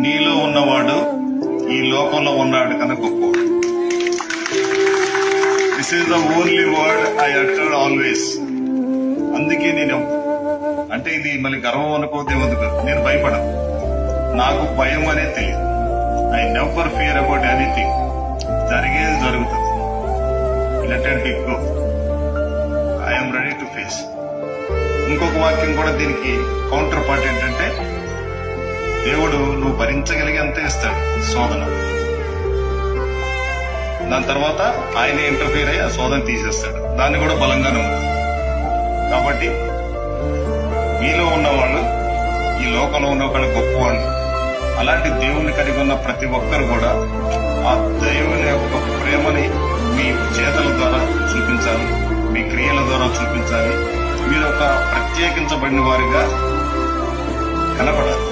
నీలో ఉన్నవాడు ఈ లోకంలో ఉన్నాడు కన్నా గొప్పవాడు. This is the only word I utter always. అందుకే నేను అంటే ఇది మళ్ళీ గర్వం అనుకోతే ఎందుకు, నేను భయపడను. నాకు భయం అనేది తెలియదు. I never fear about anything. జరిగేది జరుగుతుంది. Let it be go. I'm ready to face. ఇంకొక వాక్యం కూడా దీనికి కౌంటర్ పార్ట్ ఏంటంటే, దేవుడు నువ్వు భరించగలిగేంత ఇస్తాడు శోధన. దాని తర్వాత ఆయనే ఇంటర్ఫీర్ అయ్యి ఆ శోధన తీసేస్తాడు. దాన్ని కూడా బలంగా నమ్ముతాడు. కాబట్టి మీలో ఉన్నవాళ్ళు ఈ లోకంలో ఉన్న వాళ్ళు గొప్పవాళ్ళు. అలాంటి దేవుని కలిగి ఉన్న ప్రతి ఒక్కరు కూడా ఆ దేవుని యొక్క ప్రేమని మీ చేతల ద్వారా చూపించాలి, మీ క్రియల ద్వారా చూపించాలి. మీరు ఒక ప్రత్యేకించబడిన వారిగా కనపడాలి.